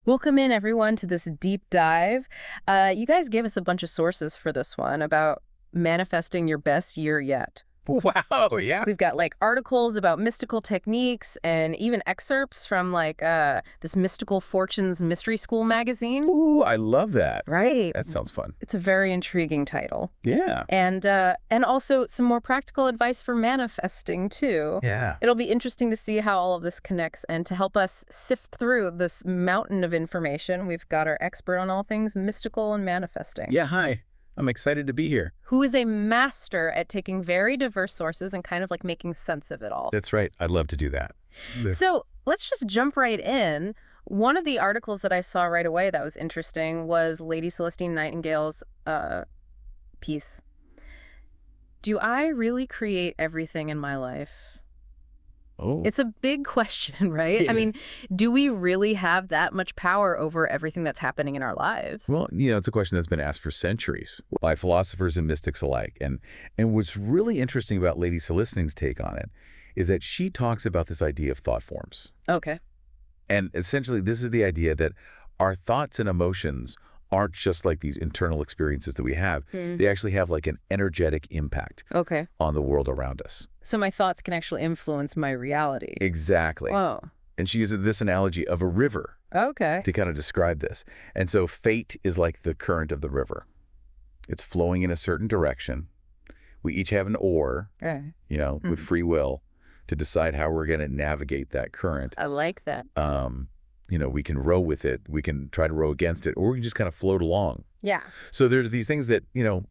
Welcome in, everyone, to this deep dive. You guys gave us a bunch of sources for this one about manifesting your best year yet. Wow, yeah. We've got articles about mystical techniques and even excerpts from this Mystical Fortunes Mystery School magazine. Ooh, I love that. Right. That sounds fun. It's a very intriguing title. Yeah. And also some more practical advice for manifesting, too. Yeah. It'll be interesting to see how all of this connects, and to help us sift through this mountain of information, we've got our expert on all things mystical and manifesting. Yeah, hi. I'm excited to be here. Who is a master at taking very diverse sources and kind of making sense of it all. That's right. I'd love to do that. So let's just jump right in. One of the articles that I saw right away that was interesting was Lady Celestine Nightingale's piece. Do I really create everything in my life? Oh. It's a big question, right? Yeah. I mean, do we really have that much power over everything that's happening in our lives? Well, it's a question that's been asked for centuries by philosophers and mystics alike. And what's really interesting about Lady Celestine's take on it is that she talks about this idea of thought forms. Okay. And essentially, this is the idea that our thoughts and emotions aren't just like these internal experiences that we have. They actually have an energetic impact on the world around us. So my thoughts can actually influence my reality. Exactly. Whoa. And she uses this analogy of a river to kind of describe this. And so fate is like the current of the river. It's flowing in a certain direction. We each have an oar, with free will to decide how we're going to navigate that current. I like that. We can row with it, we can try to row against it, or we can just kind of float along. Yeah. So there's these things that,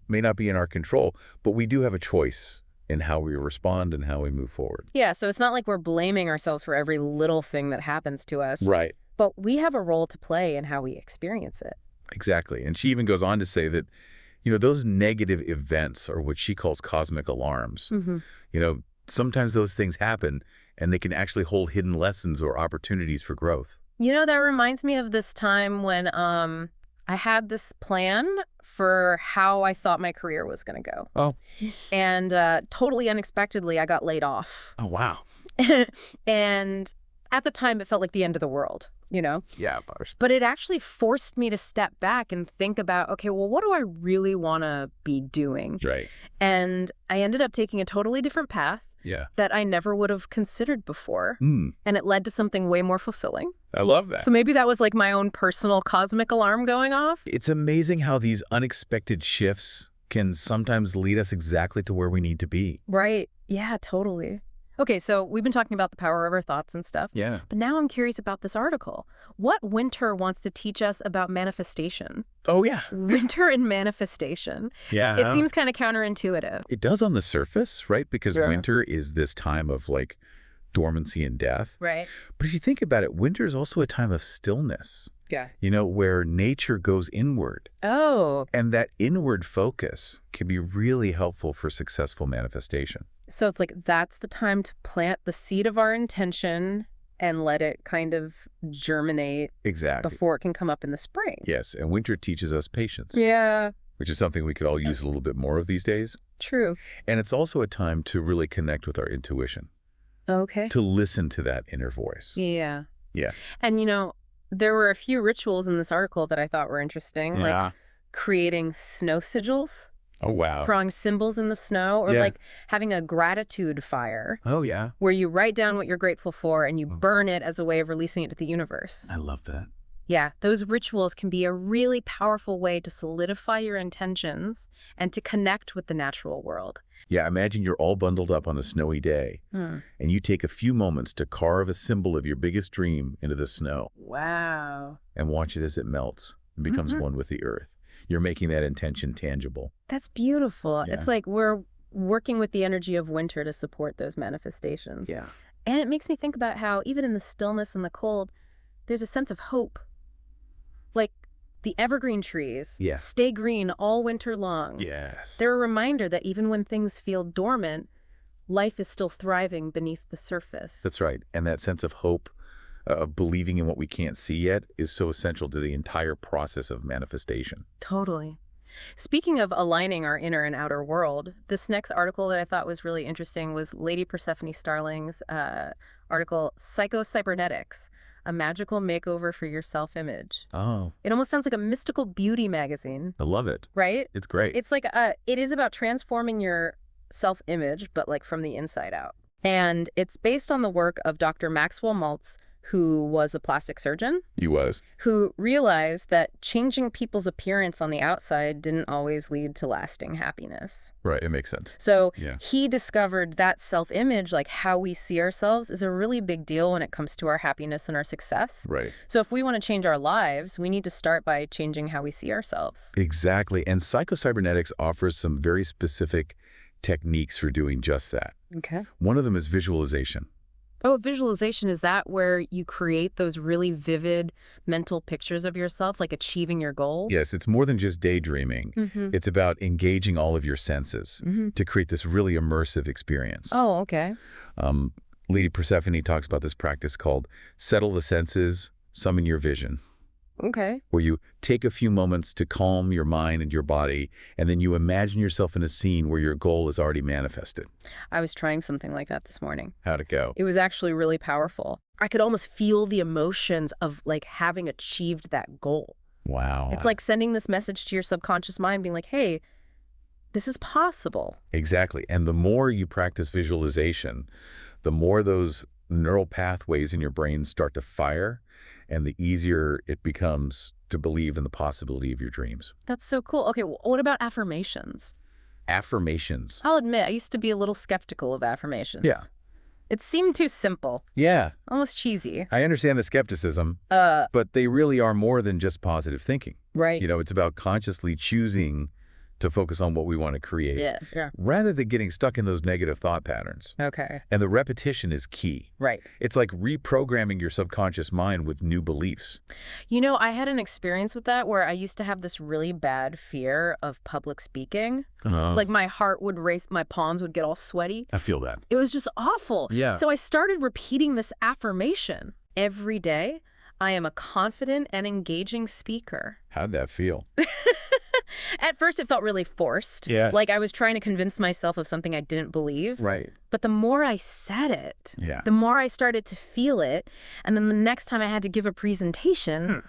may not be in our control, but we do have a choice in how we respond and how we move forward. Yeah, so it's not like we're blaming ourselves for every little thing that happens to us. Right. But we have a role to play in how we experience it. Exactly. And she even goes on to say that, those negative events are what she calls cosmic alarms. Sometimes those things happen and they can actually hold hidden lessons or opportunities for growth. That reminds me of this time when I had this plan for how I thought my career was going to go. Oh. And totally unexpectedly, I got laid off. Oh, wow. And at the time, it felt like the end of the world, Yeah, of course. But it actually forced me to step back and think about, okay, well, what do I really want to be doing? Right. And I ended up taking a totally different path. Yeah. That I never would have considered before. And it led to something way more fulfilling. I love that. So maybe that was my own personal cosmic alarm going off. It's amazing how these unexpected shifts can sometimes lead us exactly to where we need to be. Right. Yeah, totally. Okay, so we've been talking about the power of our thoughts and stuff. Yeah. But now I'm curious about this article. What Winter wants to teach us about manifestation? Oh, yeah. Winter and manifestation. Yeah. It seems kind of counterintuitive. It does on the surface, right? Because Yeah. winter is this time of dormancy and death. Right. But if you think about it, winter is also a time of stillness. Yeah. Where nature goes inward. Oh. And that inward focus can be really helpful for successful manifestation. So it's that's the time to plant the seed of our intention and let it kind of germinate. Exactly. Before it can come up in the spring. Yes, and winter teaches us patience. Yeah. Which is something we could all use a little bit more of these days. True. And it's also a time to really connect with our intuition. Okay. To listen to that inner voice. Yeah. Yeah. And there were a few rituals in this article that I thought were interesting, like creating snow sigils. Oh, wow. Drawing symbols in the snow, or having a gratitude fire. Oh, yeah. Where you write down what you're grateful for and you burn it as a way of releasing it to the universe. I love that. Yeah, those rituals can be a really powerful way to solidify your intentions and to connect with the natural world. Yeah, imagine you're all bundled up on a snowy day, and you take a few moments to carve a symbol of your biggest dream into the snow. Wow. And watch it as it melts and becomes one with the earth. You're making that intention tangible. That's beautiful. Yeah. It's we're working with the energy of winter to support those manifestations. Yeah. And it makes me think about how even in the stillness and the cold, there's a sense of hope. The evergreen trees stay green all winter long. Yes. They're a reminder that even when things feel dormant, life is still thriving beneath the surface. That's right. And that sense of hope, of believing in what we can't see yet, is so essential to the entire process of manifestation. Totally. Speaking of aligning our inner and outer world, this next article that I thought was really interesting was Lady Persephone Starling's article, Psycho-Cybernetics, A magical makeover for your self-image. Oh. It almost sounds like a mystical beauty magazine. I love it. Right? It's great. It's like it is about transforming your self-image, but like from the inside out. And it's based on the work of Dr. Maxwell Maltz, who was a plastic surgeon. He was. Who realized that changing people's appearance on the outside didn't always lead to lasting happiness. Right, it makes sense. So he discovered that self-image, like how we see ourselves, is a really big deal when it comes to our happiness and our success. Right. So if we want to change our lives, we need to start by changing how we see ourselves. Exactly. And psychocybernetics offers some very specific techniques for doing just that. Okay. One of them is visualization. Oh, visualization, is that where you create those really vivid mental pictures of yourself, like achieving your goal? Yes, it's more than just daydreaming. It's about engaging all of your senses to create this really immersive experience. Oh, okay. Lady Persephone talks about this practice called settle the senses, summon your vision. Okay. Where you take a few moments to calm your mind and your body, and then you imagine yourself in a scene where your goal is already manifested. I was trying something like that this morning. How'd it go? It was actually really powerful. I could almost feel the emotions of like having achieved that goal. Wow. It's like sending this message to your subconscious mind being like, hey, this is possible. Exactly. And the more you practice visualization, the more those neural pathways in your brain start to fire, and the easier it becomes to believe in the possibility of your dreams. That's so cool. Okay, what about affirmations? Affirmations. I'll admit, I used to be a little skeptical of affirmations. Yeah. It seemed too simple. Yeah. Almost cheesy. I understand the skepticism, but they really are more than just positive thinking. Right. You know, it's about consciously choosing to focus on what we want to create. Yeah. Rather than getting stuck in those negative thought patterns. Okay. And the repetition is key. Right. It's like reprogramming your subconscious mind with new beliefs. You know, I had an experience with that where I used to have this really bad fear of public speaking. Like my heart would race, my palms would get all sweaty. I feel that. It was just awful. Yeah. So I started repeating this affirmation every day. I am a confident and engaging speaker. How'd that feel? At first, it felt really forced. Yeah. Like I was trying to convince myself of something I didn't believe. Right. But the more I said it, Yeah. the more I started to feel it. And then the next time I had to give a presentation,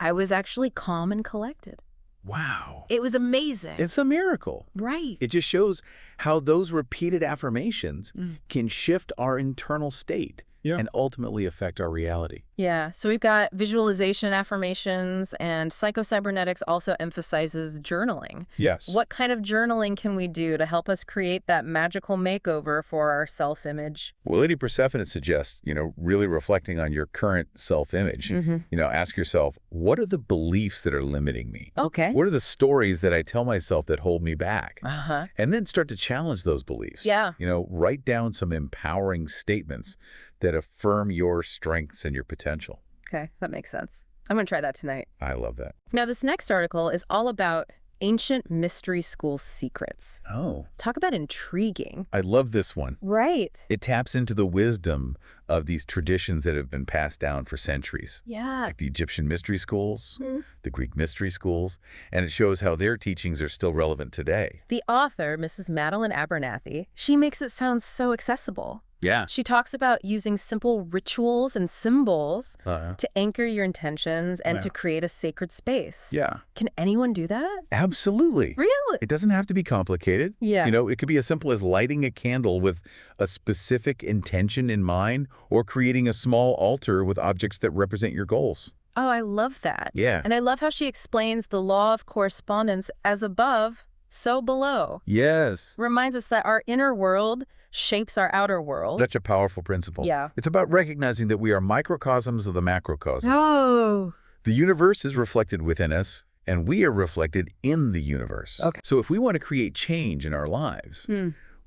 I was actually calm and collected. Wow. It was amazing. It's a miracle. Right. It just shows how those repeated affirmations can shift our internal state and ultimately affect our reality. Yeah. So we've got visualization affirmations, and psychocybernetics also emphasizes journaling. Yes. What kind of journaling can we do to help us create that magical makeover for our self-image? Well, Lady Persephone suggests, really reflecting on your current self-image. Ask yourself, what are the beliefs that are limiting me? Okay. What are the stories that I tell myself that hold me back? Uh-huh. And then start to challenge those beliefs. Yeah. Write down some empowering statements that affirm your strengths and your potential. Okay, that makes sense. I'm going to try that tonight. I love that. Now, this next article is all about ancient mystery school secrets. Oh. Talk about intriguing. I love this one. Right. It taps into the wisdom of these traditions that have been passed down for centuries. Yeah. Like the Egyptian mystery schools, the Greek mystery schools, and it shows how their teachings are still relevant today. The author, Mrs. Madeline Abernathy, she makes it sound so accessible. Yeah. She talks about using simple rituals and symbols to anchor your intentions and to create a sacred space. Yeah. Can anyone do that? Absolutely. Really? It doesn't have to be complicated. Yeah. It could be as simple as lighting a candle with a specific intention in mind, or creating a small altar with objects that represent your goals. Oh, I love that. Yeah. And I love how she explains the law of correspondence as above, so below. Yes. Reminds us that our inner world shapes our outer world. Such a powerful principle. Yeah. It's about recognizing that we are microcosms of the macrocosm. Oh. The universe is reflected within us, and we are reflected in the universe. Okay. So if we want to create change in our lives,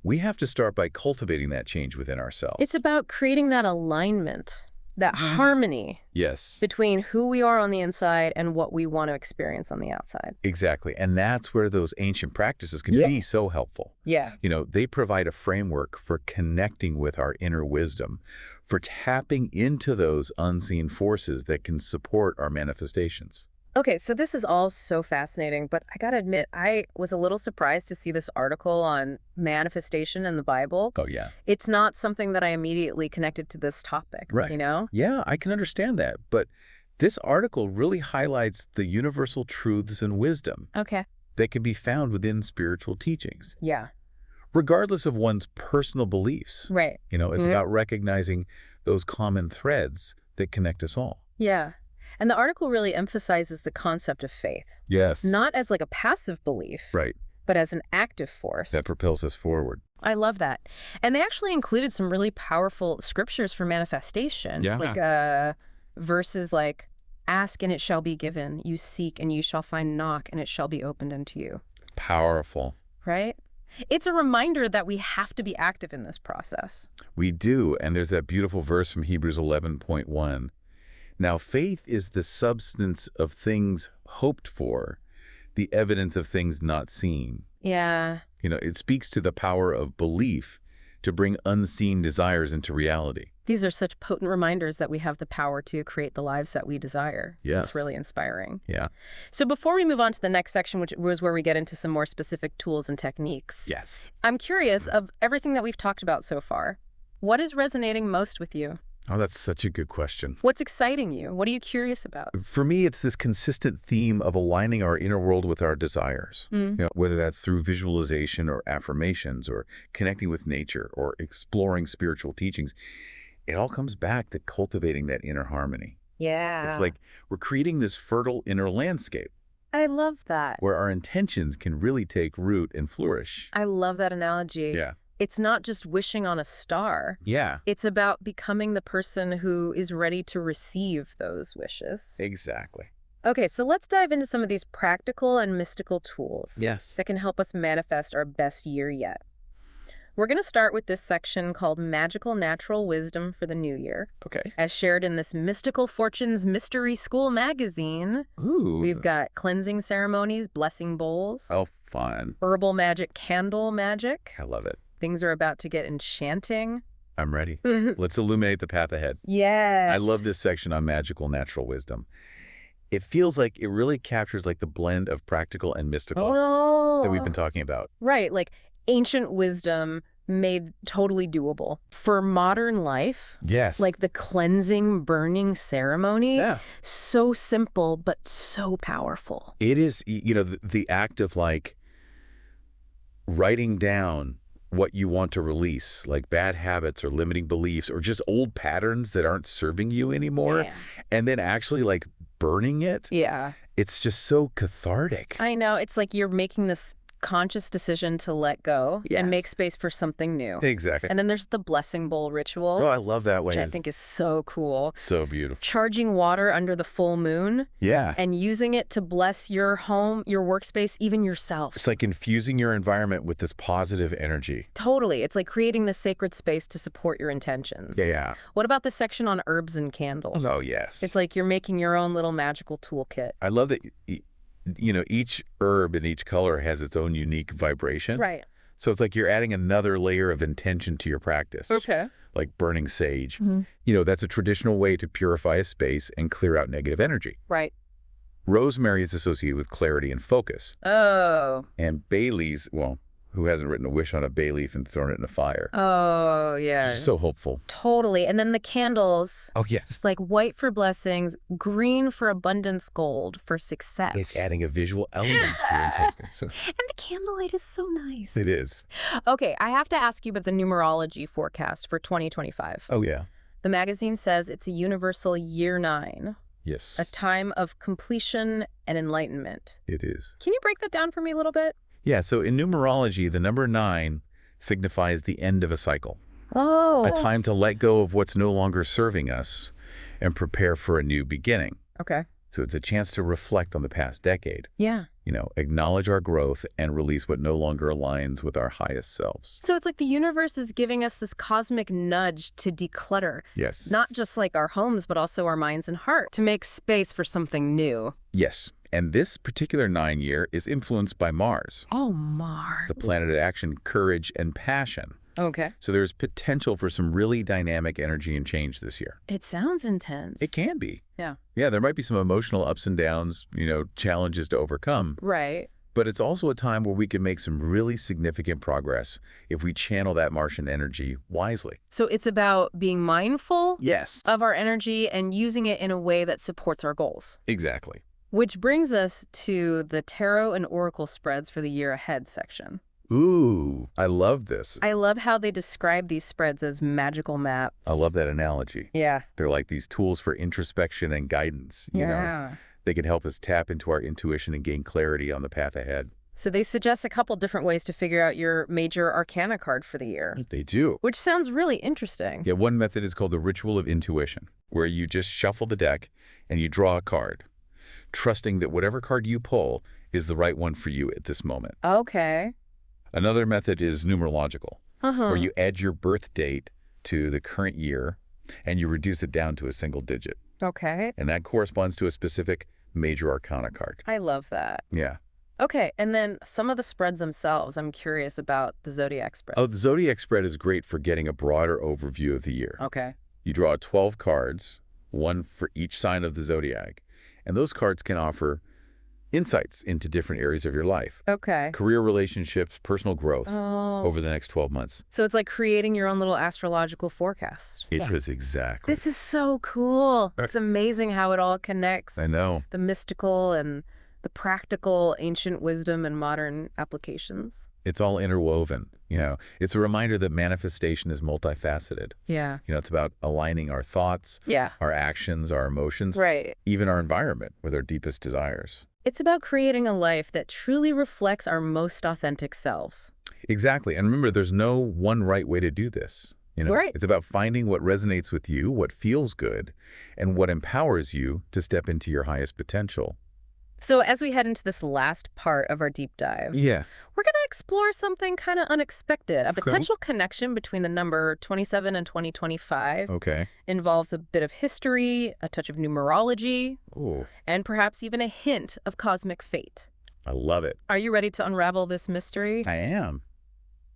we have to start by cultivating that change within ourselves. It's about creating that alignment, that harmony Yes. between who we are on the inside and what we want to experience on the outside. Exactly. And that's where those ancient practices can be so helpful. Yeah. They provide a framework for connecting with our inner wisdom, for tapping into those unseen forces that can support our manifestations. Okay, so this is all so fascinating, but I gotta admit, I was a little surprised to see this article on manifestation in the Bible. Oh, yeah. It's not something that I immediately connected to this topic, Right. you know? Yeah, I can understand that. But this article really highlights the universal truths and wisdom Okay. that can be found within spiritual teachings, Yeah. regardless of one's personal beliefs. Right. It's about recognizing those common threads that connect us all. Yeah. And the article really emphasizes the concept of faith, Yes. not as like a passive belief, Right. but as an active force. That propels us forward. I love that. And they actually included some really powerful scriptures for manifestation. Yeah. Like verses like, ask and it shall be given, you seek and you shall find, knock and it shall be opened unto you. Powerful. Right? It's a reminder that we have to be active in this process. We do. And there's that beautiful verse from Hebrews 11:1. Now, faith is the substance of things hoped for, the evidence of things not seen. Yeah. It speaks to the power of belief to bring unseen desires into reality. These are such potent reminders that we have the power to create the lives that we desire. Yes. It's really inspiring. Yeah. So before we move on to the next section, which was where we get into some more specific tools and techniques, Yes. I'm curious, of everything that we've talked about so far, what is resonating most with you? Oh, that's such a good question. What's exciting you? What are you curious about? For me, it's this consistent theme of aligning our inner world with our desires, whether that's through visualization or affirmations or connecting with nature or exploring spiritual teachings. It all comes back to cultivating that inner harmony. Yeah. It's like we're creating this fertile inner landscape I love that. where our intentions can really take root and flourish. I love that analogy. Yeah. It's not just wishing on a star. Yeah. It's about becoming the person who is ready to receive those wishes. Exactly. Okay, so let's dive into some of these practical and mystical tools Yes. that can help us manifest our best year yet. We're going to start with this section called Magical Natural Wisdom for the New Year. Okay. As shared in this Mystical Fortunes Mystery School magazine, Ooh. we've got cleansing ceremonies, blessing bowls, Oh, fun. herbal magic, candle magic. I love it. Things are about to get enchanting. I'm ready. Let's illuminate the path ahead. Yes. I love this section on magical natural wisdom. It feels like it really captures like the blend of practical and mystical that we've been talking about. Right, like ancient wisdom made totally doable. For modern life, Yes. like the cleansing, burning ceremony, Yeah. so simple but so powerful. It is, the act of like writing down what you want to release, like bad habits or limiting beliefs or just old patterns that aren't serving you anymore, Yeah. and then actually like burning it. Yeah. It's just so cathartic. I know. It's like you're making this conscious decision to let go Yes. and make space for something new. Exactly. And then there's the blessing bowl ritual, Oh, I love that way. which I think is so cool. So beautiful. Charging water under the full moon Yeah. and using it to bless your home, your workspace, even yourself. It's like infusing your environment with this positive energy. Totally. It's like creating the sacred space to support your intentions. Yeah. What about the section on herbs and candles? Oh, yes. It's like you're making your own little magical toolkit. I love that, each herb and each color has its own unique vibration. Right. So it's like you're adding another layer of intention to your practice. Okay. Like burning sage. Mm-hmm. That's a traditional way to purify a space and clear out negative energy. Right. Rosemary is associated with clarity and focus. Oh. And bay leaves, well, who hasn't written a wish on a bay leaf and thrown it in a fire? Oh, yeah. It's just so hopeful. Totally. And then the candles. Oh, yes. It's like white for blessings, green for abundance, gold for success. It's adding a visual element to your intention. So And the candlelight is so nice. it is. Okay, I have to ask you about the numerology forecast for 2025. Oh, yeah. The magazine says it's a universal year 9, Yes, a time of completion and enlightenment. it is. Can you break that down for me a little bit? Yeah, so in numerology, the number 9 signifies the end of a cycle, Oh. a time to let go of what's no longer serving us and prepare for a new beginning. Okay. So it's a chance to reflect on the past decade, Yeah. acknowledge our growth and release what no longer aligns with our highest selves. So it's like the universe is giving us this cosmic nudge to declutter, Yes. not just like our homes, but also our minds and heart, to make space for something new. Yes. And this particular 9 year is influenced by Mars, Oh, Mars. the planet of action, courage, and passion. Okay. So there's potential for some really dynamic energy and change this year. It sounds intense. It can be. Yeah. Yeah, there might be some emotional ups and downs, challenges to overcome. Right. But it's also a time where we can make some really significant progress if we channel that Martian energy wisely. So it's about being mindful Yes. of our energy and using it in a way that supports our goals. Exactly. Which brings us to the tarot and oracle spreads for the year ahead section. Ooh, I love this. I love how they describe these spreads as magical maps. I love that analogy. Yeah. They're like these tools for introspection and guidance, you know? They can help us tap into our intuition and gain clarity on the path ahead. So they suggest a couple different ways to figure out your major arcana card for the year. They do. Which sounds really interesting. Yeah, one method is called the ritual of intuition, where you just shuffle the deck and you draw a card, trusting that whatever card you pull is the right one for you at this moment. Okay. Another method is numerological, where you add your birth date to the current year and you reduce it down to a single digit. Okay. And that corresponds to a specific major arcana card. I love that. Yeah. Okay, and then some of the spreads themselves, I'm curious about the zodiac spread. Oh, the zodiac spread is great for getting a broader overview of the year. Okay. You draw 12 cards, one for each sign of the zodiac, and those cards can offer insights into different areas of your life. Okay. Career, relationships, personal growth over the next 12 months. So it's like creating your own little astrological forecast. It is exactly. This is so cool. It's amazing how it all connects. I know. The mystical and the practical, ancient wisdom and modern applications. It's all interwoven, It's a reminder that manifestation is multifaceted. Yeah. It's about aligning our thoughts, our actions, our emotions, even our environment with our deepest desires. It's about creating a life that truly reflects our most authentic selves. Exactly. And remember, there's no one right way to do this. It's about finding what resonates with you, what feels good, and what empowers you to step into your highest potential. So as we head into this last part of our deep dive, we're going to explore something kind of unexpected. A potential connection between the number 27 and 2025 involves a bit of history, a touch of numerology, and perhaps even a hint of cosmic fate. I love it. Are you ready to unravel this mystery? I am.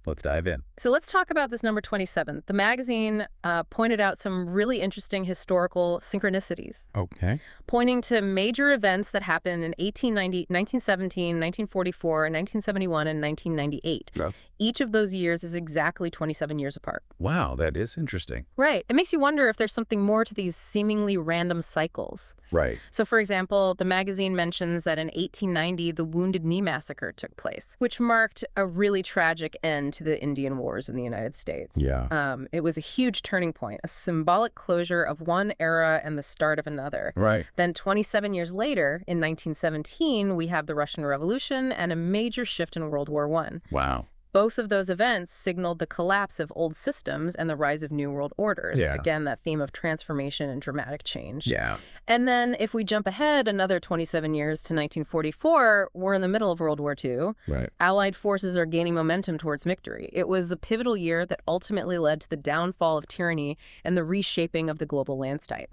Let's dive in. So let's talk about this number 27. The magazine pointed out some really interesting historical synchronicities. Okay. Pointing to major events that happened in 1890, 1917, 1944, 1971, and 1998. Each of those years is exactly 27 years apart. Wow, that is interesting. Right. It makes you wonder if there's something more to these seemingly random cycles. Right. So, for example, the magazine mentions that in 1890, the Wounded Knee Massacre took place, which marked a really tragic end to the Indian Wars in the United States. Yeah. It was a huge turning point, a symbolic closure of one era and the start of another. Right. Then 27 years later, in 1917, we have the Russian Revolution and a major shift in World War I. Wow. Both of those events signaled the collapse of old systems and the rise of new world orders. Yeah. Again, that theme of transformation and dramatic change. Yeah. And then if we jump ahead another 27 years to 1944, we're in the middle of World War II. Right. Allied forces are gaining momentum towards victory. It was a pivotal year that ultimately led to the downfall of tyranny and the reshaping of the global landscape.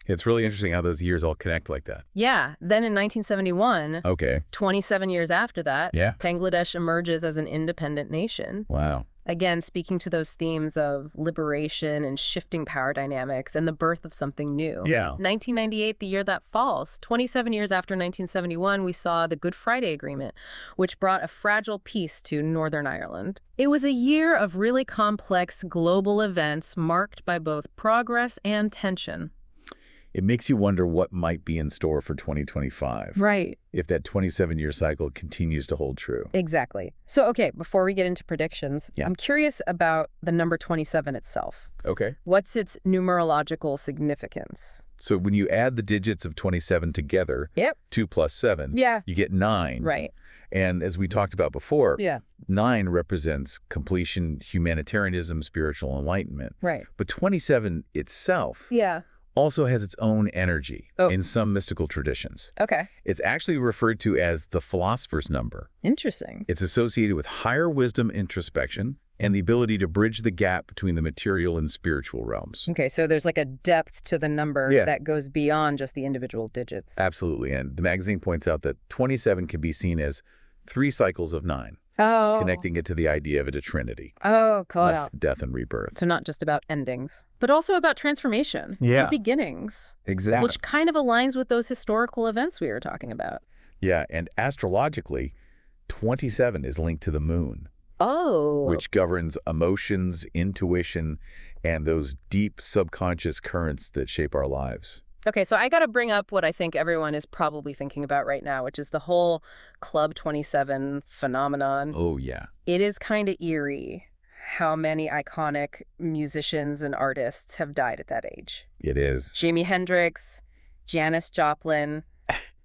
It's really interesting how those years all connect like that. Yeah. Then in 1971, 27 years after that, Bangladesh emerges as an independent nation. Wow. Again, speaking to those themes of liberation and shifting power dynamics and the birth of something new. Yeah. 1998, the year that falls. 27 years after 1971, we saw the Good Friday Agreement, which brought a fragile peace to Northern Ireland. It was a year of really complex global events marked by both progress and tension. It makes you wonder what might be in store for 2025. Right. If that 27-year cycle continues to hold true. Exactly. So, okay, before we get into predictions, I'm curious about the number 27 itself. Okay. What's its numerological significance? So when you add the digits of 27 together, 2 plus 7, you get 9. Right. And as we talked about before, 9 represents completion, humanitarianism, spiritual enlightenment. Right. But 27 itself also has its own energy in some mystical traditions. Okay. It's actually referred to as the philosopher's number. Interesting. It's associated with higher wisdom introspection and the ability to bridge the gap between the material and spiritual realms. Okay, so there's like a depth to the number that goes beyond just the individual digits. Absolutely. And the magazine points out that 27 can be seen as 3 cycles of 9. connecting it to the idea of it a trinity. Oh, call it out. Death and rebirth. So not just about endings, but also about transformation. Yeah. And beginnings. Exactly. Which kind of aligns with those historical events we were talking about. Yeah, and astrologically, 27 is linked to the moon. Oh. Which governs emotions, intuition, and those deep subconscious currents that shape our lives. Okay, so I got to bring up what I think everyone is probably thinking about right now, which is the whole Club 27 phenomenon. Oh, yeah. It is kind of eerie how many iconic musicians and artists have died at that age. It is. Jimi Hendrix, Janis Joplin,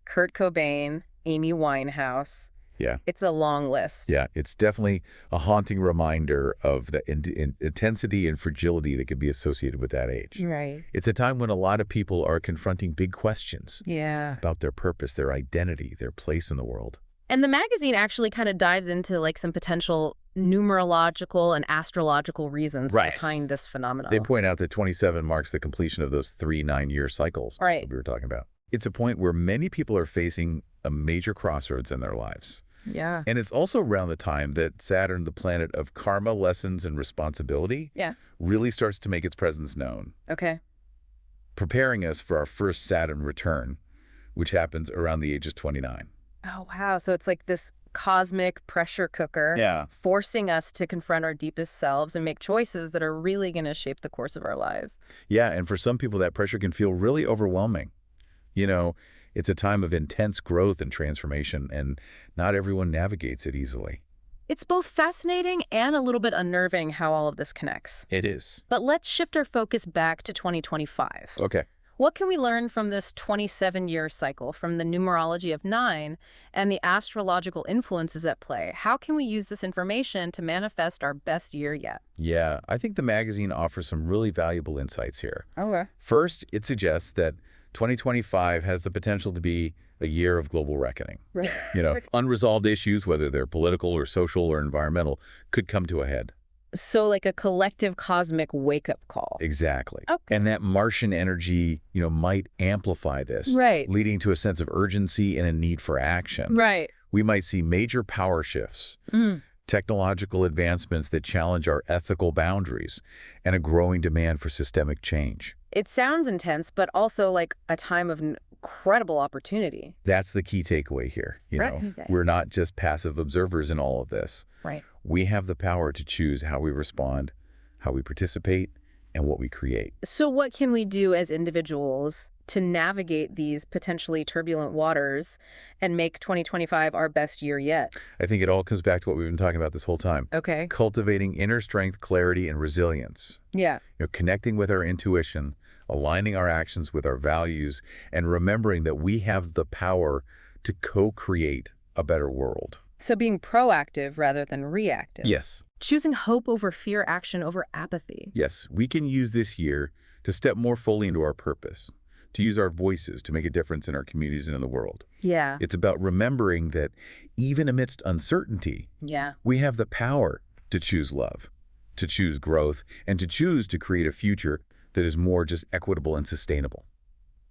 Kurt Cobain, Amy Winehouse. Yeah. It's a long list. Yeah, it's definitely a haunting reminder of the intensity and fragility that could be associated with that age. Right. It's a time when a lot of people are confronting big questions about their purpose, their identity, their place in the world. And the magazine actually kind of dives into like some potential numerological and astrological reasons behind this phenomenon. They point out that 27 marks the completion of those 3 9-year cycles that we were talking about. It's a point where many people are facing a major crossroads in their lives. Yeah. And it's also around the time that Saturn, the planet of karma, lessons, and responsibility, really starts to make its presence known. Okay. Preparing us for our first Saturn return, which happens around the age of 29. Oh, wow. So it's like this cosmic pressure cooker forcing us to confront our deepest selves and make choices that are really going to shape the course of our lives. Yeah, and for some people, that pressure can feel really overwhelming. You know, it's a time of intense growth and transformation, and not everyone navigates it easily. It's both fascinating and a little bit unnerving how all of this connects. It is. But let's shift our focus back to 2025. Okay. What can we learn from this 27-year cycle, from the numerology of 9 and the astrological influences at play? How can we use this information to manifest our best year yet? Yeah, I think the magazine offers some really valuable insights here. Okay. First, it suggests that 2025 has the potential to be a year of global reckoning. Right. You know, unresolved issues, whether they're political or social or environmental, could come to a head. So like a collective cosmic wake-up call. Exactly. Okay. And that Martian energy, might amplify this, leading to a sense of urgency and a need for action. Right. We might see major power shifts, technological advancements that challenge our ethical boundaries, and a growing demand for systemic change. It sounds intense, but also like a time of incredible opportunity. That's the key takeaway here. We're not just passive observers in all of this. Right. We have the power to choose how we respond, how we participate, and what we create. So what can we do as individuals to navigate these potentially turbulent waters and make 2025 our best year yet? I think it all comes back to what we've been talking about this whole time. Okay. Cultivating inner strength, clarity, and resilience. Yeah. Connecting with our intuition, aligning our actions with our values, and remembering that we have the power to co-create a better world. So being proactive rather than reactive. Yes. Choosing hope over fear, action over apathy. Yes, we can use this year to step more fully into our purpose, to use our voices to make a difference in our communities and in the world. Yeah. It's about remembering that even amidst uncertainty, we have the power to choose love, to choose growth, and to choose to create a future that is more just equitable and sustainable.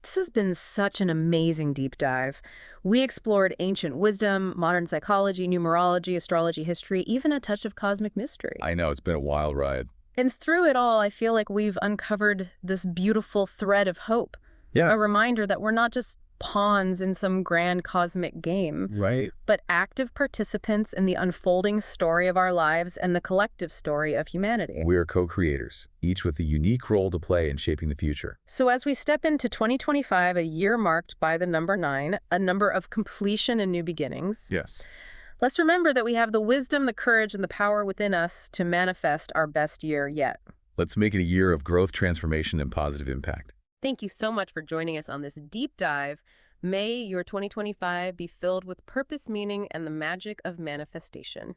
This has been such an amazing deep dive. We explored ancient wisdom, modern psychology, numerology, astrology, history, even a touch of cosmic mystery. I know, it's been a wild ride. And through it all, I feel like we've uncovered this beautiful thread of hope. Yeah. A reminder that we're not just pawns in some grand cosmic game, right, but active participants in the unfolding story of our lives and the collective story of humanity. We are co-creators, each with a unique role to play in shaping the future. So as we step into 2025, a year marked by the number 9, a number of completion and new beginnings. Yes. Let's remember that we have the wisdom, the courage, and the power within us to manifest our best year yet. Let's make it a year of growth, transformation, and positive impact. Thank you so much for joining us on this deep dive. May your 2025 be filled with purpose, meaning, and the magic of manifestation.